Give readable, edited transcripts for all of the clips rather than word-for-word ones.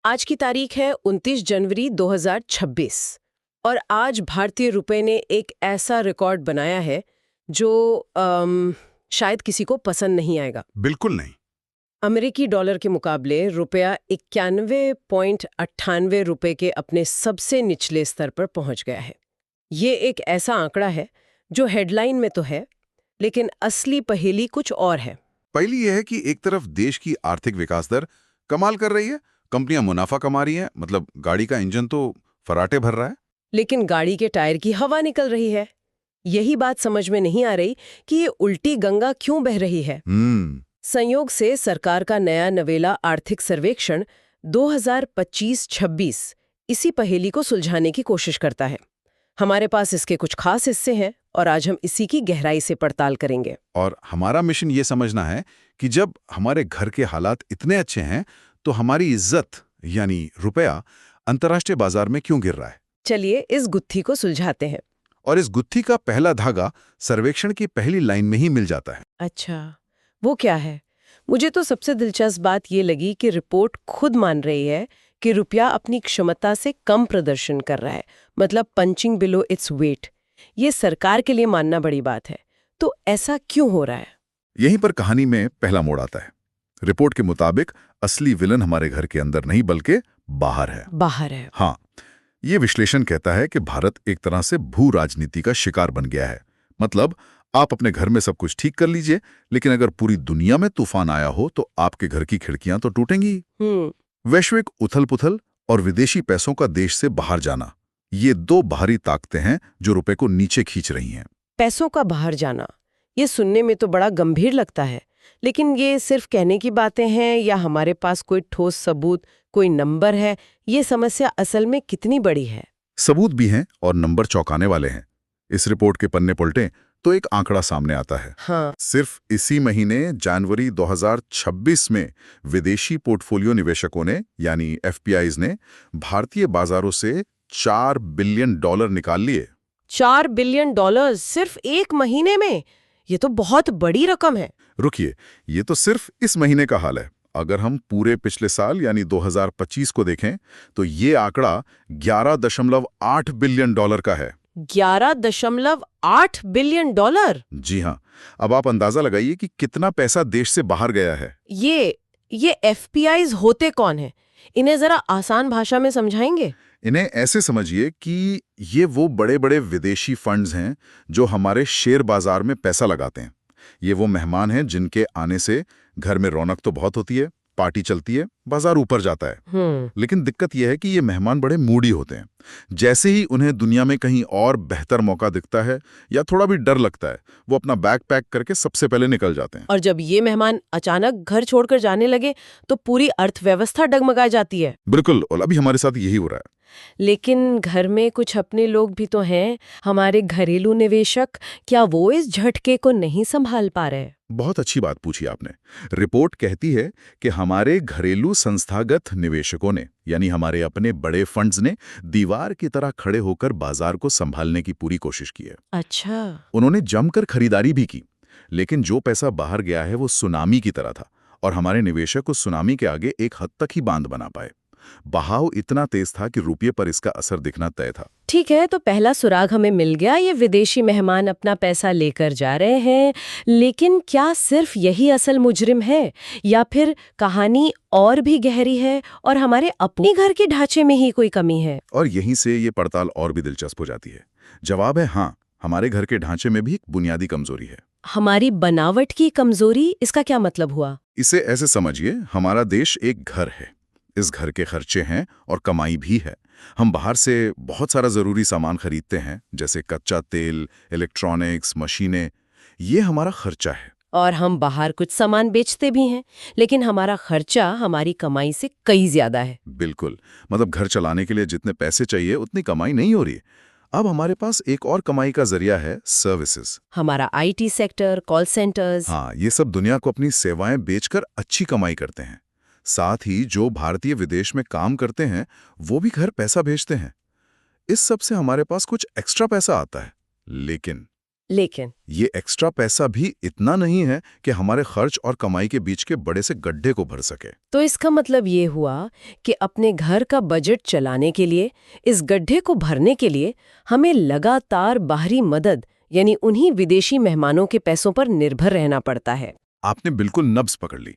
आज की तारीख है 29 जनवरी 2026 और आज भारतीय रुपए ने एक ऐसा रिकॉर्ड बनाया है जो शायद किसी को पसंद नहीं आएगा। बिल्कुल नहीं। अमेरिकी डॉलर के मुकाबले रुपया 91.98 रुपए के अपने सबसे निचले स्तर पर पहुंच गया है। ये एक ऐसा आंकड़ा है जो हेडलाइन में तो है, लेकिन असली पहेली कुछ और है। पहली यह है कि एक तरफ देश की आर्थिक विकास दर कमाल कर रही है, कंपनियां मुनाफा कमा रही हैं, मतलब गाड़ी का इंजन तो फराटे भर रहा है। लेकिन गाड़ी के टायर की हवा निकल रही है। यही बात समझ में नहीं आ रही कि ये उल्टी गंगा क्यों बह रही है। संयोग से सरकार का नया नवेला आर्थिक सर्वेक्षण 2025-26 इसी पहेली को सुलझाने की कोशिश करता है। हमारे पास इसके कुछ खास हिस्से हैं और आज हम इसी की गहराई से पड़ताल करेंगे। और हमारा मिशन ये समझना है कि जब हमारे घर के हालात इतने अच्छे हैं तो हमारी इज्जत यानी रुपया अंतर्राष्ट्रीय बाजार में क्यों गिर रहा है। चलिए इस गुत्थी को सुलझाते हैं। और इस गुत्थी का पहला धागा सर्वेक्षण की पहली लाइन में ही मिल जाता है। अच्छा, वो क्या है? मुझे तो सबसे दिलचस्प बात ये लगी कि रिपोर्ट खुद मान रही है कि रुपया अपनी क्षमता से कम प्रदर्शन कर रहा है, मतलब पंचिंग बिलो इट्स वेट। ये सरकार के लिए मानना बड़ी बात है। तो ऐसा क्यों हो रहा है? यहीं पर कहानी में पहला मोड़ आता है। रिपोर्ट के मुताबिक असली विलन हमारे घर के अंदर नहीं बल्कि बाहर है। बाहर है। हाँ, ये विश्लेषण कहता है कि भारत एक तरह से भू राजनीति का शिकार बन गया है। मतलब आप अपने घर में सब कुछ ठीक कर लीजिए, लेकिन अगर पूरी दुनिया में तूफान आया हो तो आपके घर की खिड़कियां तो टूटेंगी। वैश्विक उथल-पुथल और विदेशी पैसों का देश से बाहर जाना, ये दो बाहरी ताकतें हैं जो रुपए को नीचे खींच रही हैं। पैसों का बाहर जाना, ये सुनने में तो बड़ा गंभीर लगता है, लेकिन ये सिर्फ कहने की बातें हैं या हमारे पास कोई ठोस सबूत, कोई नंबर है? ये समस्या असल में कितनी बड़ी है? सबूत भी हैं और नंबर चौंकाने वाले हैं। इस रिपोर्ट के पन्ने पलटें तो एक आंकड़ा सामने आता है। हाँ। सिर्फ इसी महीने जनवरी 2026 में विदेशी पोर्टफोलियो निवेशकों ने यानी एफपीआईज ने भारतीय बाजारों से $4 बिलियन निकाल लिए। $4 बिलियन सिर्फ एक महीने में? ये तो बहुत बड़ी रकम है। रुकिए, ये तो सिर्फ इस महीने का हाल है। अगर हम पूरे पिछले साल यानी 2025 को देखें तो ये आंकड़ा $11.8 बिलियन का है। $11.8 बिलियन? जी हाँ। अब आप अंदाजा लगाइए कि कितना पैसा देश से बाहर गया है। ये एफपीआईज होते कौन है? इन्हें जरा आसान भाषा में समझाएंगे? इन्हें ऐसे समझिए कि ये वो बड़े बड़े विदेशी फंड्स हैं जो हमारे शेयर बाजार में पैसा लगाते हैं। ये वो मेहमान हैं जिनके आने से घर में रौनक तो बहुत होती है, पार्टी चलती है, बाजार ऊपर जाता है। लेकिन दिक्कत यह है कि ये मेहमान बड़े मूडी होते हैं। जैसे ही उन्हें दुनिया में कहीं और बेहतर मौका दिखता है या थोड़ा भी डर लगता है, वो अपना बैग पैक करके सबसे पहले निकल जाते हैं। और जब ये मेहमान अचानक घर छोड़कर जाने लगे तो पूरी अर्थव्यवस्था डगमगा जाती है। बिल्कुल, और अभी हमारे साथ यही हो रहा है। लेकिन घर में कुछ अपने लोग भी तो हैं, हमारे घरेलू निवेशक। क्या वो इस झटके को नहीं संभाल पा रहे? बहुत अच्छी बात पूछी आपने। रिपोर्ट कहती है कि हमारे घरेलू संस्थागत निवेशकों ने यानी हमारे अपने बड़े फंड्स ने दीवार की तरह खड़े होकर बाजार को संभालने की पूरी कोशिश की है। अच्छा। उन्होंने जमकर खरीदारी भी की, लेकिन जो पैसा बाहर गया है वो सुनामी की तरह था और हमारे निवेशक उस सुनामी के आगे एक हद तक ही बांध बना पाए। बहाव इतना तेज था कि रुपये पर इसका असर दिखना तय था। ठीक है, तो पहला सुराग हमें मिल गया, ये विदेशी मेहमान अपना पैसा लेकर जा रहे हैं। लेकिन क्या सिर्फ यही असल मुजरिम है या फिर कहानी और भी गहरी है और हमारे अपने घर के ढांचे में ही कोई कमी है? और यहीं से ये पड़ताल और भी दिलचस्प हो जाती है। जवाब है हाँ, हमारे घर के ढांचे में भी एक बुनियादी कमजोरी है। हमारी बनावट की कमजोरी? इसका क्या मतलब हुआ? इसे ऐसे समझिए, हमारा देश एक घर है। इस घर के खर्चे हैं और कमाई भी है। हम बाहर से बहुत सारा जरूरी सामान खरीदते हैं, जैसे कच्चा तेल, इलेक्ट्रॉनिक्स, मशीनें। ये हमारा खर्चा है। और हम बाहर कुछ सामान बेचते भी हैं, लेकिन हमारा खर्चा हमारी कमाई से कई ज्यादा है। बिल्कुल, मतलब घर चलाने के लिए जितने पैसे चाहिए उतनी कमाई नहीं हो रही। अब हमारे पास एक और कमाई का जरिया है, सर्विसेज। हमारा आईटी सेक्टर, कॉल सेंटर्स। हाँ, ये सब दुनिया को अपनी सेवाएं बेचकर अच्छी कमाई करते हैं। साथ ही जो भारतीय विदेश में काम करते हैं वो भी घर पैसा भेजते हैं। इस सब से हमारे पास कुछ एक्स्ट्रा पैसा आता है। लेकिन लेकिन ये एक्स्ट्रा पैसा भी इतना नहीं है कि हमारे खर्च और कमाई के बीच के बड़े से गड्ढे को भर सके। तो इसका मतलब ये हुआ कि अपने घर का बजट चलाने के लिए, इस गड्ढे को भरने के लिए हमें लगातार बाहरी मदद यानी उन्हीं विदेशी मेहमानों के पैसों पर निर्भर रहना पड़ता है। आपने बिल्कुल नब्ज पकड़ ली।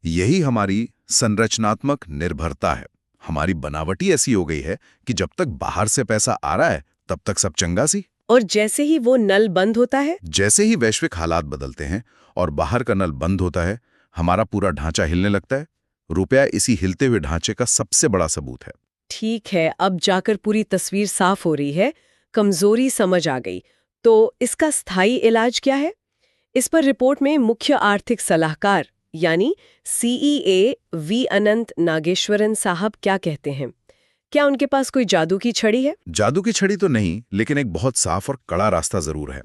यही हमारी संरचनात्मक निर्भरता है। हमारी बनावटी ऐसी हो गई है कि जब तक बाहर से पैसा आ रहा है तब तक सब चंगा सी। और जैसे ही वो नल बंद होता है, जैसे ही वैश्विक हालात बदलते हैं और बाहर का नल बंद होता है, हमारा पूरा ढांचा हिलने लगता है। रुपया इसी हिलते हुए ढांचे का सबसे बड़ा सबूत है। ठीक है, अब जाकर पूरी तस्वीर साफ हो रही है, कमजोरी समझ आ गई। तो इसका स्थायी इलाज क्या है? इस पर रिपोर्ट में मुख्य आर्थिक सलाहकार यानी CEA वी अनंत नागेश्वरन साहब क्या कहते हैं? क्या उनके पास कोई जादू की छड़ी है? जादू की छड़ी तो नहीं, लेकिन एक बहुत साफ और कड़ा रास्ता जरूर है।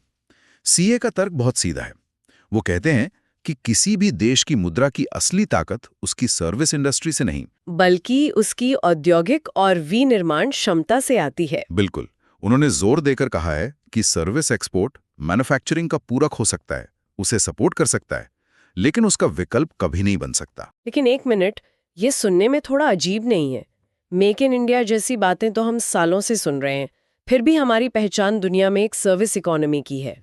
सीए का तर्क बहुत सीधा है। वो कहते हैं कि किसी भी देश की मुद्रा की असली ताकत उसकी सर्विस इंडस्ट्री से नहीं, बल्कि उसकी औद्योगिक और विनिर्माण क्षमता से आती है। बिल्कुल। उन्होंने जोर देकर कहा है कि सर्विस एक्सपोर्ट मैन्युफैक्चरिंग का पूरक हो सकता है, उसे सपोर्ट कर सकता है, लेकिन उसका विकल्प कभी नहीं बन सकता। लेकिन एक मिनट, ये सुनने में थोड़ा अजीब नहीं है? मेक इन इंडिया जैसी बातें तो हम सालों से सुन रहे हैं, फिर भी हमारी पहचान दुनिया में एक सर्विस इकोनॉमी की है।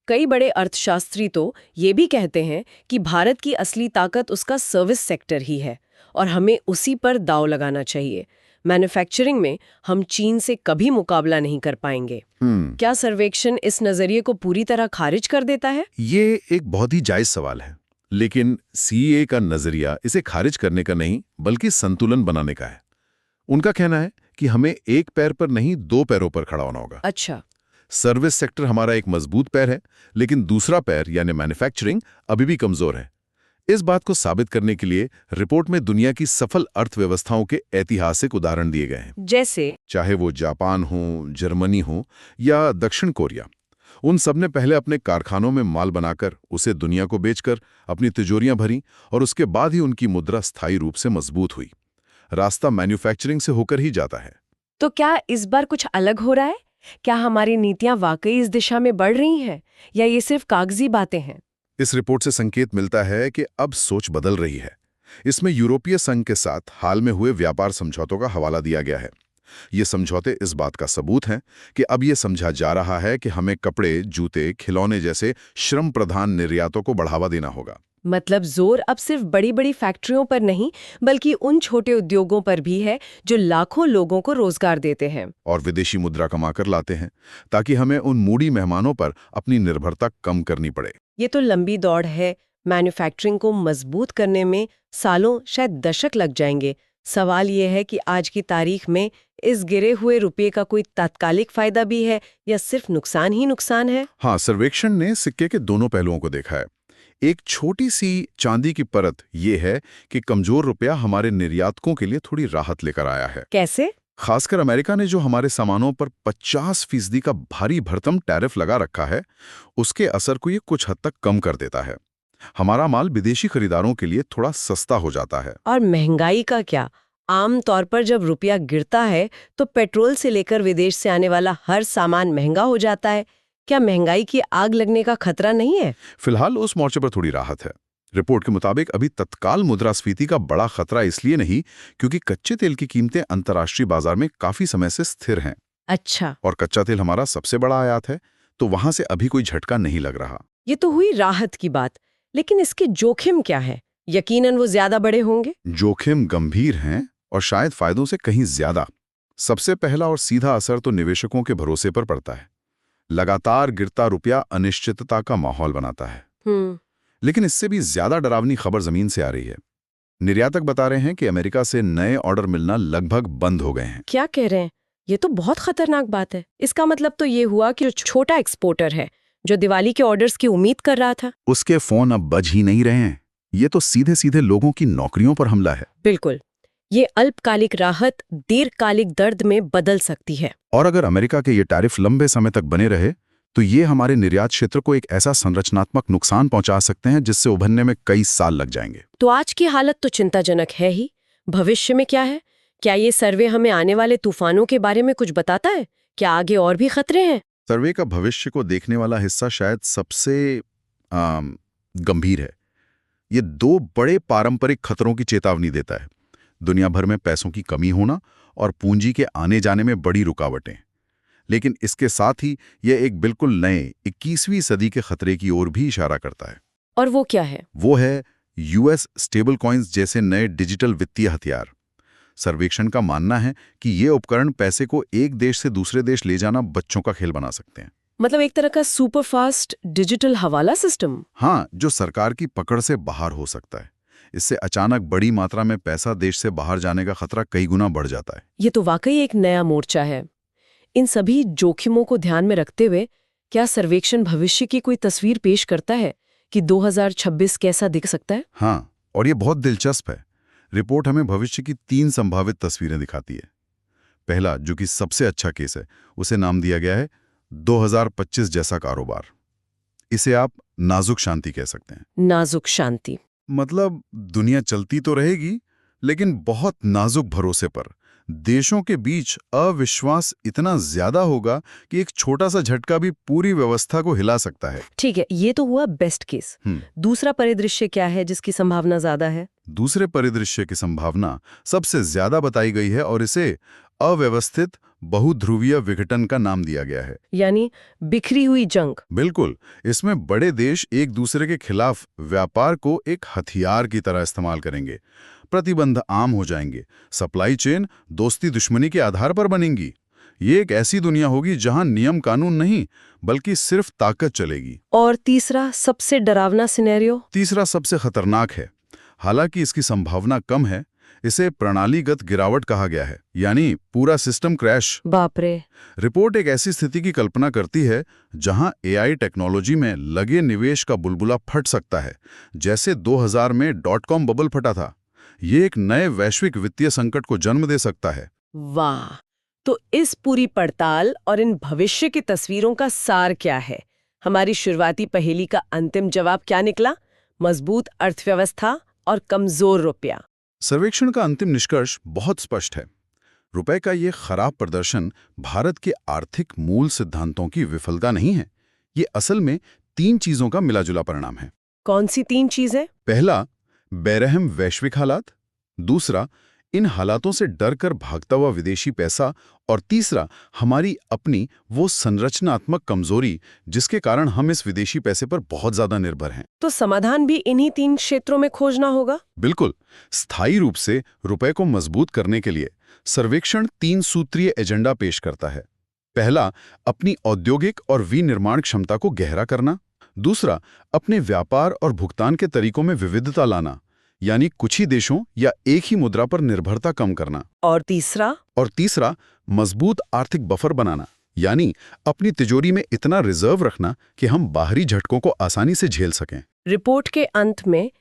कई बड़े अर्थशास्त्री तो ये भी कहते हैं कि भारत की असली ताकत उसका सर्विस सेक्टर ही है और हमें उसी पर दांव लगाना चाहिए। मैन्युफैक्चरिंग में हम चीन से कभी मुकाबला नहीं कर पाएंगे। क्या सर्वेक्षण इस नजरिए को पूरी तरह खारिज कर देता है? ये एक बहुत ही जायज सवाल है, लेकिन सीए का नजरिया इसे खारिज करने का नहीं बल्कि संतुलन बनाने का है। उनका कहना है कि हमें एक पैर पर नहीं, दो पैरों पर खड़ा होना होगा। अच्छा। सर्विस सेक्टर हमारा एक मजबूत पैर है, लेकिन दूसरा पैर यानी मैन्युफैक्चरिंग अभी भी कमजोर है। इस बात को साबित करने के लिए रिपोर्ट में दुनिया की सफल अर्थव्यवस्थाओं के ऐतिहासिक उदाहरण दिए गए हैं। जैसे? चाहे वो जापान हो, जर्मनी हो या दक्षिण कोरिया, उन सब ने पहले अपने कारखानों में माल बनाकर उसे दुनिया को बेचकर अपनी तिजोरियां भरी और उसके बाद ही उनकी मुद्रा स्थायी रूप से मजबूत हुई। रास्ता मैन्युफैक्चरिंग से होकर ही जाता है। तो क्या इस बार कुछ अलग हो रहा है? क्या हमारी नीतियां वाकई इस दिशा में बढ़ रही हैं या ये सिर्फ कागजी बातें हैं? इस रिपोर्ट से संकेत मिलता है कि अब सोच बदल रही है। इसमें यूरोपीय संघ के साथ हाल में हुए व्यापार समझौतों का हवाला दिया गया है। ये समझौते इस बात का सबूत हैं कि अब ये समझा जा रहा है कि हमें कपड़े, जूते, खिलौने जैसे श्रम प्रधान निर्यातों को बढ़ावा देना होगा। मतलब जोर अब सिर्फ बड़ी बड़ी फैक्ट्रियों पर नहीं, बल्कि उन छोटे उद्योगों पर भी है जो लाखों लोगों को रोजगार देते हैं और विदेशी मुद्रा कमाकर लाते हैं, ताकि हमें उन मूडी मेहमानों पर अपनी निर्भरता कम करनी पड़े। ये तो लंबी दौड़ है। मैन्युफैक्चरिंग को मजबूत करने में सालों, शायद दशक लग जाएंगे। सवाल ये है कि आज की तारीख में इस गिरे हुए रुपये का कोई तात्कालिक फायदा भी है या सिर्फ नुकसान ही नुकसान है? हाँ, सर्वेक्षण ने सिक्के के दोनों पहलुओं को देखा है। एक छोटी सी चांदी की परत ये है कि कमजोर रुपया हमारे निर्यातकों के लिए थोड़ी राहत लेकर आया है। कैसे? खासकर अमेरिका ने जो हमारे सामानों पर 50% का भारी भरकम टैरिफ लगा रखा है, उसके असर को ये कुछ हद तक कम कर देता है। हमारा माल विदेशी खरीदारों के लिए थोड़ा सस्ता हो जाता है। और महंगाई का क्या? आम तौर पर जब रुपया गिरता है तो पेट्रोल से लेकर विदेश से आने वाला हर सामान महंगा हो जाता है। क्या महंगाई की आग लगने का खतरा नहीं है? फिलहाल उस मोर्चे पर थोड़ी राहत है। रिपोर्ट के मुताबिक अभी तत्काल मुद्रास्फीति का बड़ा खतरा इसलिए नहीं क्योंकि कच्चे तेल की कीमतें अंतर्राष्ट्रीय बाजार में काफी समय से स्थिर हैं। अच्छा। और कच्चा तेल हमारा सबसे बड़ा आयात है, तो वहां से अभी कोई झटका नहीं लग रहा। ये तो हुई राहत की बात, लेकिन इसके जोखिम क्या है? यकीनन वो ज्यादा बड़े होंगे। जोखिम गंभीर हैं और शायद फायदों से कहीं ज्यादा। सबसे पहला और सीधा असर तो निवेशकों के भरोसे पर पड़ता है। लगातार गिरता रुपया अनिश्चितता का माहौल बनाता है। लेकिन इससे भी ज्यादा डरावनी खबर जमीन से आ रही है। निर्यातक बता रहे हैं कि अमेरिका से नए ऑर्डर मिलना लगभग बंद हो गए हैं। क्या कह रहे हैं? ये तो बहुत खतरनाक बात है। इसका मतलब तो ये हुआ कि जो छोटा एक्सपोर्टर है, जो दिवाली के ऑर्डर्स की उम्मीद कर रहा था, उसके फोन अब बज ही नहीं रहे हैं। ये तो सीधे सीधे लोगों की नौकरियों पर हमला है। बिल्कुल। ये अल्पकालिक राहत दीर्घकालिक दर्द में बदल सकती है। और अगर अमेरिका के ये टैरिफ लंबे समय तक बने रहे तो ये हमारे निर्यात क्षेत्र को एक ऐसा संरचनात्मक नुकसान पहुंचा सकते हैं जिससे उभरने में कई साल लग जाएंगे। तो आज की हालत तो चिंताजनक है ही। भविष्य में क्या है? क्या ये सर्वे हमें आने वाले तूफानों के बारे में कुछ बताता है? क्या आगे और भी खतरे हैं? सर्वे का भविष्य को देखने वाला हिस्सा शायद सबसे गंभीर है। ये दो बड़े पारंपरिक खतरों की चेतावनी देता है, दुनिया भर में पैसों की कमी होना और पूंजी के आने जाने में बड़ी रुकावटें। लेकिन इसके साथ ही यह एक बिल्कुल नए 21वीं सदी के खतरे की ओर भी इशारा करता है। और वो क्या है? वो है यूएस स्टेबल कॉइन्स जैसे नए डिजिटल वित्तीय हथियार। सर्वेक्षण का मानना है कि ये उपकरण पैसे को एक देश से दूसरे देश ले जाना बच्चों का खेल बना सकते हैं। मतलब एक तरह का सुपरफास्ट डिजिटल हवाला सिस्टम। हाँ, जो सरकार की पकड़ से बाहर हो सकता है। इससे अचानक बड़ी मात्रा में पैसा देश से बाहर जाने का खतरा कई गुना बढ़ जाता है। ये तो वाकई एक नया मोर्चा है। इन सभी जोखिमों को ध्यान में रखते हुए क्या सर्वेक्षण भविष्य की कोई तस्वीर पेश करता है कि 2026 कैसा दिख सकता है? हाँ, और ये बहुत दिलचस्प है। रिपोर्ट हमें भविष्य की 3 संभावित तस्वीरें दिखाती है। पहला, जो कि सबसे अच्छा केस है, उसे नाम दिया गया है 2025 जैसा कारोबार। इसे आप नाजुक शांति कह सकते हैं। नाजुक शांति मतलब दुनिया चलती तो रहेगी, लेकिन बहुत नाजुक भरोसे पर। देशों के बीच अविश्वास इतना ज्यादा होगा कि एक छोटा सा झटका भी पूरी व्यवस्था को हिला सकता है। ठीक है, ये तो हुआ बेस्ट केस। दूसरा परिदृश्य क्या है जिसकी संभावना ज्यादा है? दूसरे परिदृश्य की संभावना सबसे ज्यादा बताई गई है और इसे अव्यवस्थित बहुध्रुवीय विघटन का नाम दिया गया है। यानी बिखरी हुई जंग। बिल्कुल। इसमें बड़े देश एक दूसरे के खिलाफ व्यापार को एक हथियार की तरह इस्तेमाल करेंगे। प्रतिबंध आम हो जाएंगे, सप्लाई चेन दोस्ती दुश्मनी के आधार पर बनेंगी। ये एक ऐसी दुनिया होगी जहां नियम कानून नहीं, बल्कि सिर्फ ताकत चलेगी। और तीसरा सबसे डरावना सिनेरियो? तीसरा सबसे खतरनाक है। हालांकि इसकी संभावना कम है। इसे प्रणालीगत गिरावट कहा गया है, यानी पूरा सिस्टम क्रैश। बाप रे। रिपोर्ट एक ऐसी स्थिति की कल्पना करती है जहां एआई टेक्नोलॉजी में लगे निवेश का बुलबुला फट सकता है, जैसे 2000 में .com बबल फटा था। ये एक नए वैश्विक वित्तीय संकट को जन्म दे सकता है। वाह! तो इस पूरी पड़ताल और इन भविष्य की तस्वीरों का सार क्या है? हमारी शुरुआती पहेली का अंतिम जवाब क्या निकला? मजबूत अर्थव्यवस्था और कमजोर रुपया। सर्वेक्षण का अंतिम निष्कर्ष बहुत स्पष्ट है। रुपए का ये खराब प्रदर्शन भारत के आर्थिक मूल सिद्धांतों की विफलता नहीं है। ये असल में 3 चीजों का मिलाजुला परिणाम है। कौन सी 3 चीजें? पहला, बेरहम वैश्विक हालात। दूसरा, इन हालातों से डर कर भागता हुआ विदेशी पैसा। और तीसरा, हमारी अपनी वो संरचनात्मक कमजोरी जिसके कारण हम इस विदेशी पैसे पर बहुत ज्यादा निर्भर हैं। तो समाधान भी इन्हीं 3 क्षेत्रों में खोजना होगा? बिल्कुल। स्थायी रूप से रुपए को मजबूत करने के लिए सर्वेक्षण 3 सूत्रीय एजेंडा पेश करता है। पहला, अपनी औद्योगिक और विनिर्माण क्षमता को गहरा करना। दूसरा, अपने व्यापार और भुगतान के तरीकों में विविधता लाना, यानी कुछ ही देशों या एक ही मुद्रा पर निर्भरता कम करना। और तीसरा, मजबूत आर्थिक बफर बनाना, यानी अपनी तिजोरी में इतना रिजर्व रखना कि हम बाहरी झटकों को आसानी से झेल सकें। रिपोर्ट के अंत में